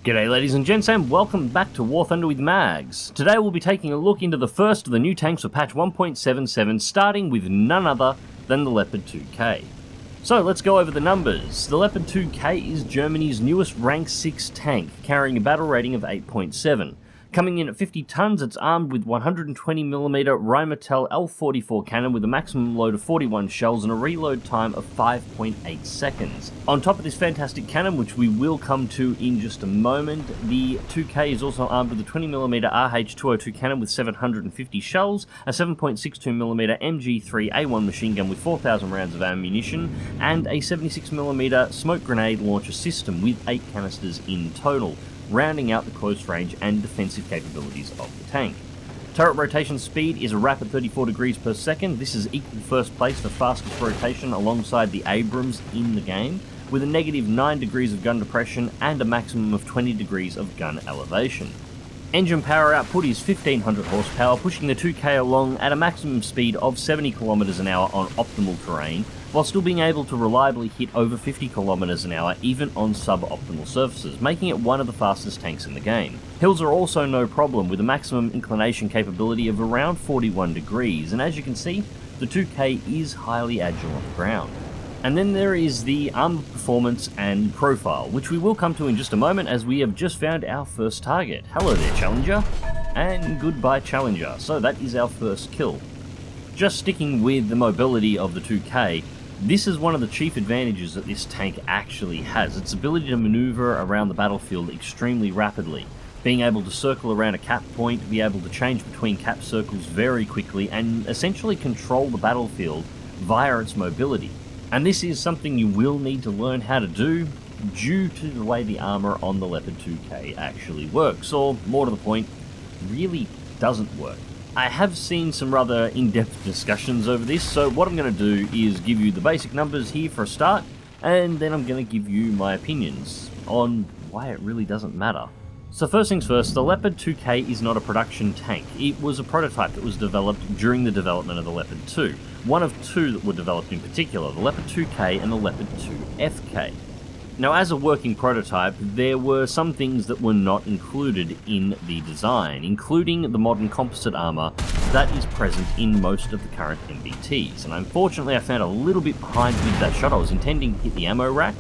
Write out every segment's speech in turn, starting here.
G'day ladies and gents, and welcome back to War Thunder with Mags. Today we'll be taking a look into the first of the new tanks for patch 1.77, starting with none other than the Leopard 2K. So let's go over the numbers. The Leopard 2K is Germany's newest rank 6 tank, carrying a battle rating of 8.7. Coming in at 50 tons, it's armed with 120mm Rheinmetall L44 cannon with a maximum load of 41 shells and a reload time of 5.8 seconds. On top of this fantastic cannon, which we will come to in just a moment, the 2K is also armed with a 20mm RH202 cannon with 750 shells, a 7.62mm MG3A1 machine gun with 4,000 rounds of ammunition, and a 76mm smoke grenade launcher system with 8 canisters in total, rounding out the close range and defensive capabilities of the tank. Turret rotation speed is a rapid 34 degrees per second. This is equal first place for fastest rotation alongside the Abrams in the game, with a negative 9 degrees of gun depression and a maximum of 20 degrees of gun elevation. Engine power output is 1500 horsepower, pushing the 2K along at a maximum speed of 70 km an hour on optimal terrain, while still being able to reliably hit over 50 km an hour even on suboptimal surfaces, making it one of the fastest tanks in the game. Hills are also no problem, with a maximum inclination capability of around 41 degrees, and as you can see, the 2K is highly agile on the ground. And then there is the armor performance and profile, which we will come to in just a moment as we have just found our first target. Hello there, Challenger. And goodbye, Challenger. So that is our first kill. Just sticking with the mobility of the 2K, this is one of the chief advantages that this tank actually has, its ability to maneuver around the battlefield extremely rapidly. Being able to circle around a cap point, be able to change between cap circles very quickly, and essentially control the battlefield via its mobility. And this is something you will need to learn how to do due to the way the armor on the Leopard 2K actually works, or more to the point, really doesn't work. I have seen some rather in-depth discussions over this, so what I'm going to do is give you the basic numbers here for a start, and then I'm going to give you my opinions on why it really doesn't matter. So first things first, the Leopard 2K is not a production tank. It was a prototype that was developed during the development of the Leopard 2. One of two that were developed in particular, the Leopard 2K and the Leopard 2FK. Now, as a working prototype, there were some things that were not included in the design, including the modern composite armor that is present in most of the current MBTs. And unfortunately, I found a little bit behind with that shot. I was intending to hit the ammo rack,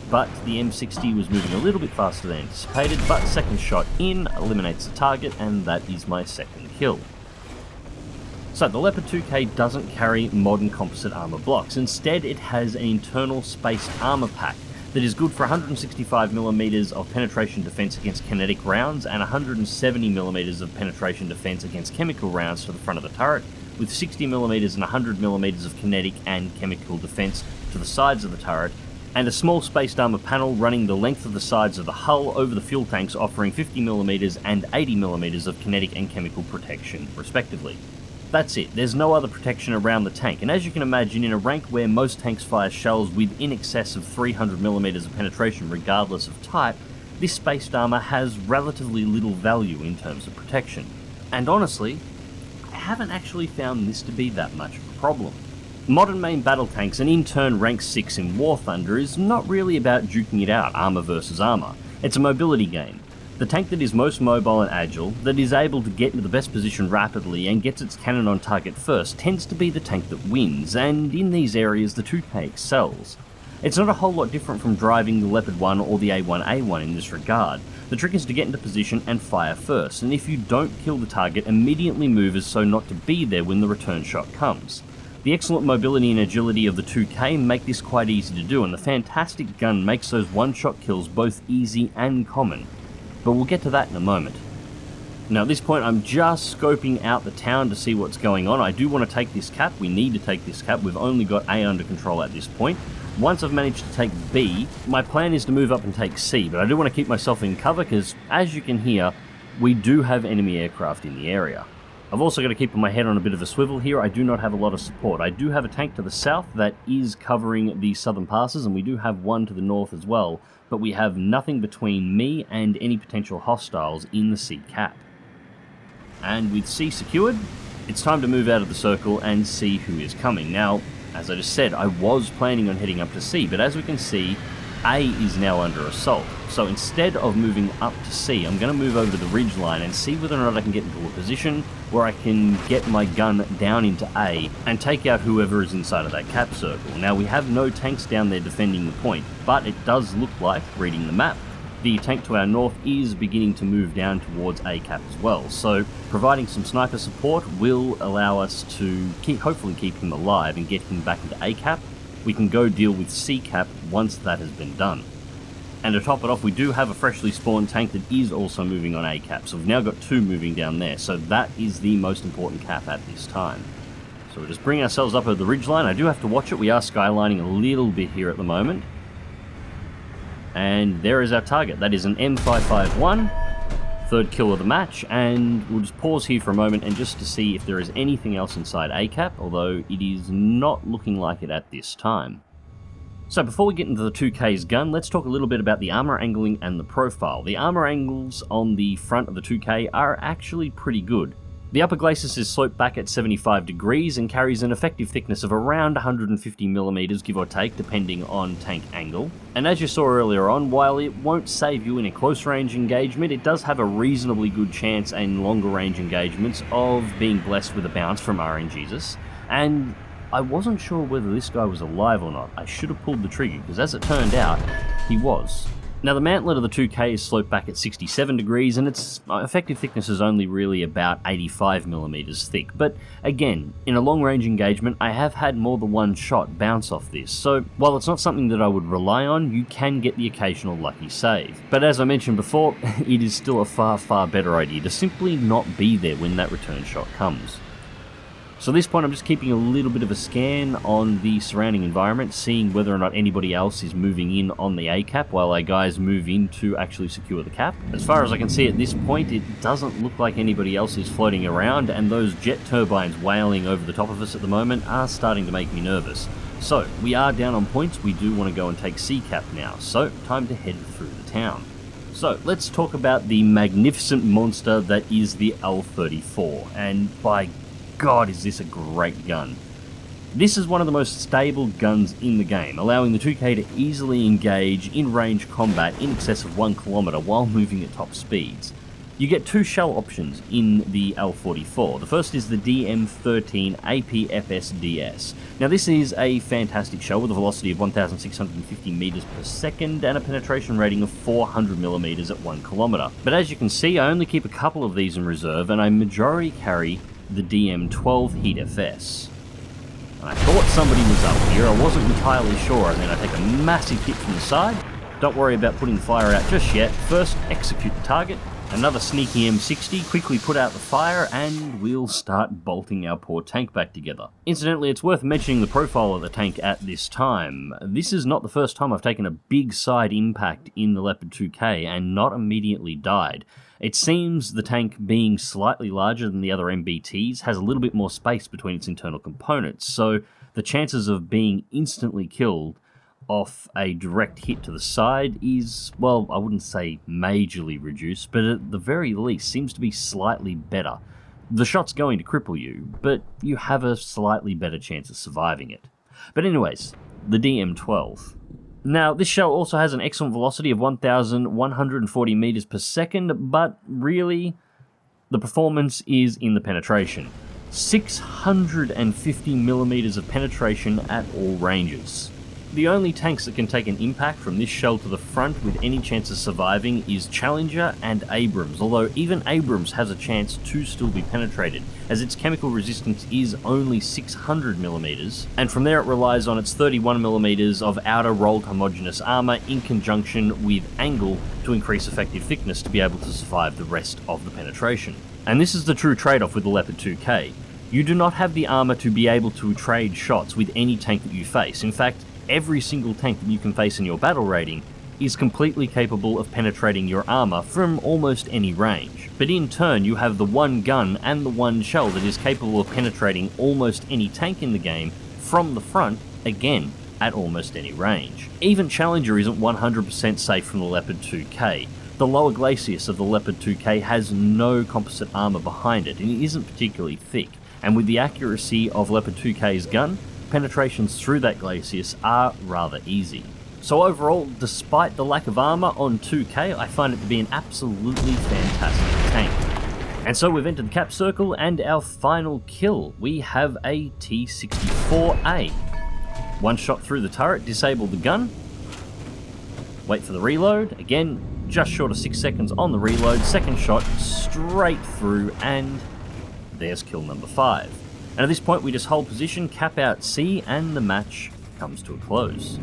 but the M60 was moving a little bit faster than anticipated, but second shot in eliminates the target, and that is my second kill. So the Leopard 2K doesn't carry modern composite armor blocks. Instead, it has an internal spaced armor pack that is good for 165mm of penetration defense against kinetic rounds and 170mm of penetration defense against chemical rounds to the front of the turret, with 60mm and 100mm of kinetic and chemical defense to the sides of the turret, and a small spaced armor panel running the length of the sides of the hull over the fuel tanks, offering 50mm and 80mm of kinetic and chemical protection, respectively. That's it, there's no other protection around the tank, and as you can imagine, in a rank where most tanks fire shells with in excess of 300mm of penetration regardless of type, this spaced armor has relatively little value in terms of protection. And honestly, I haven't actually found this to be that much of a problem. Modern main battle tanks, and in turn rank 6 in War Thunder, is not really about duking it out, armor versus armor. It's a mobility game. The tank that is most mobile and agile, that is able to get into the best position rapidly and gets its cannon on target first, tends to be the tank that wins, and in these areas the 2K excels. It's not a whole lot different from driving the Leopard 1 or the A1A1 in this regard. The trick is to get into position and fire first, and if you don't kill the target, immediately move as so not to be there when the return shot comes. The excellent mobility and agility of the 2K make this quite easy to do, and the fantastic gun makes those one-shot kills both easy and common. But we'll get to that in a moment. Now at this point I'm just scoping out the town to see what's going on. I do want to take this cap, we need to take this cap, we've only got A under control at this point. Once I've managed to take B, my plan is to move up and take C, but I do want to keep myself in cover because, as you can hear, we do have enemy aircraft in the area. I've also got to keep my head on a bit of a swivel here. I do not have a lot of support. I do have a tank to the south that is covering the southern passes, and we do have one to the north as well, but we have nothing between me and any potential hostiles in the C cap. And with C secured, it's time to move out of the circle and see who is coming. Now, as I just said, I was planning on heading up to C, but as we can see, A is now under assault. So instead of moving up to C, I'm going to move over to the ridgeline and see whether or not I can get into a position where I can get my gun down into A and take out whoever is inside of that cap circle. Now, we have no tanks down there defending the point, but it does look like, reading the map, the tank to our north is beginning to move down towards A cap as well. So providing some sniper support will allow us to hopefully keep him alive and get him back into A cap. We can go deal with C cap once that has been done. And to top it off, we do have a freshly spawned tank that is also moving on A cap, so we've now got 2 moving down there, so that is the most important cap at this time. So we're just bringing ourselves up at the ridgeline. I do have to watch it, we are skylining a little bit here at the moment. And there is our target, that is an M551, third kill of the match, and we'll just pause here for a moment and just to see if there is anything else inside A cap, although it is not looking like it at this time. So before we get into the 2K's gun, let's talk a little bit about the armor angling and the profile. The armor angles on the front of the 2K are actually pretty good. The upper glacis is sloped back at 75 degrees and carries an effective thickness of around 150mm, give or take, depending on tank angle. And as you saw earlier on, while it won't save you in a close range engagement, it does have a reasonably good chance in longer range engagements of being blessed with a bounce from RNGesus. And I wasn't sure whether this guy was alive or not. I should have pulled the trigger, because as it turned out, he was. Now the mantlet of the 2K is sloped back at 67 degrees, and its effective thickness is only really about 85mm thick. But again, in a long range engagement, I have had more than one shot bounce off this, so while it's not something that I would rely on, you can get the occasional lucky save. But as I mentioned before, it is still a far, far better idea to simply not be there when that return shot comes. So at this point, I'm just keeping a little bit of a scan on the surrounding environment, seeing whether or not anybody else is moving in on the A cap while our guys move in to actually secure the cap. As far as I can see at this point, it doesn't look like anybody else is floating around, and those jet turbines wailing over the top of us at the moment are starting to make me nervous. So we are down on points. We do want to go and take C cap now, so time to head through the town. So let's talk about the magnificent monster that is the L34, and by God, is this a great gun. This is one of the most stable guns in the game, allowing the 2K to easily engage in range combat in excess of 1 kilometer while moving at top speeds. You get 2 shell options in the L44. The first is the DM13 APFSDS. Now this is a fantastic shell with a velocity of 1,650 meters per second and a penetration rating of 400 millimeters at 1 kilometer. But as you can see, I only keep a couple of these in reserve, and I majority carry the DM12 Heat FS. And I thought somebody was up here, I wasn't entirely sure, and then I take a massive hit from the side. Don't worry about putting the fire out just yet. First, execute the target. Another sneaky M60, quickly put out the fire, and we'll start bolting our poor tank back together. Incidentally, it's worth mentioning the profile of the tank at this time. This is not the first time I've taken a big side impact in the Leopard 2K and not immediately died. It seems the tank, being slightly larger than the other MBTs, has a little bit more space between its internal components, so the chances of being instantly killed off a direct hit to the side is, well, I wouldn't say majorly reduced, but at the very least seems to be slightly better. The shot's going to cripple you, but you have a slightly better chance of surviving it. But anyways, the DM12. Now, this shell also has an excellent velocity of 1,140 meters per second, but really, the performance is in the penetration. 650 millimeters of penetration at all ranges. The only tanks that can take an impact from this shell to the front with any chance of surviving is Challenger and Abrams, although even Abrams has a chance to still be penetrated, as its chemical resistance is only 600mm, and from there it relies on its 31mm of outer rolled homogeneous armor in conjunction with angle to increase effective thickness to be able to survive the rest of the penetration. And this is the true trade-off with the Leopard 2K. You do not have the armor to be able to trade shots with any tank that you face. In fact, every single tank that you can face in your battle rating is completely capable of penetrating your armor from almost any range. But in turn, you have the one gun and the one shell that is capable of penetrating almost any tank in the game from the front, again, at almost any range. Even Challenger isn't 100% safe from the Leopard 2K. The lower glacis of the Leopard 2K has no composite armor behind it, and it isn't particularly thick. And with the accuracy of Leopard 2K's gun, penetrations through that glacis are rather easy. So overall, despite the lack of armor on 2K, I find it to be an absolutely fantastic tank. And so we've entered the cap circle, and our final kill, we have a T-64A. One shot through the turret, disable the gun, wait for the reload, again, just short of 6 seconds on the reload, second shot straight through, and there's kill number 5. And at this point we just hold position, cap out C, and the match comes to a close.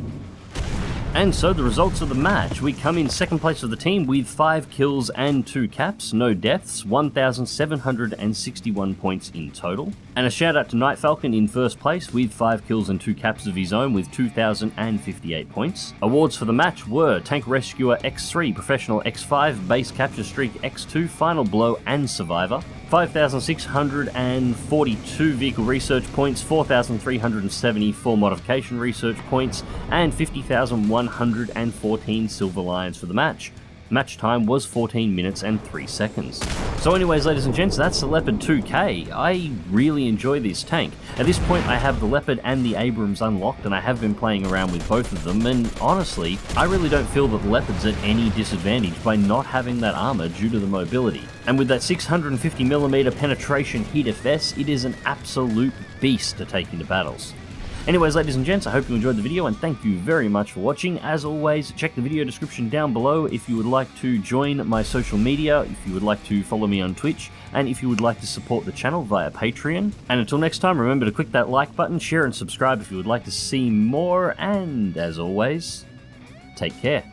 And so the results of the match, we come in second place of the team with 5 kills and 2 caps, no deaths, 1,761 points in total. And a shout out to Night Falcon in first place with 5 kills and 2 caps of his own with 2,058 points. Awards for the match were Tank Rescuer X3, Professional X5, Base Capture Streak X2, Final Blow and Survivor. 5,642 vehicle research points, 4,374 modification research points, and 50,114 Silver Lions for the match. Match time was 14 minutes and 3 seconds. So anyways, ladies and gents, that's the Leopard 2K. I really enjoy this tank. At this point, I have the Leopard and the Abrams unlocked, and I have been playing around with both of them, and honestly, I really don't feel that the Leopard's at any disadvantage by not having that armor due to the mobility. And with that 650mm penetration heat FS, it is an absolute beast to take into battles. Anyways, ladies and gents, I hope you enjoyed the video, and thank you very much for watching. As always, check the video description down below if you would like to join my social media, if you would like to follow me on Twitch, and if you would like to support the channel via Patreon. And until next time, remember to click that like button, share and subscribe if you would like to see more, and as always, take care.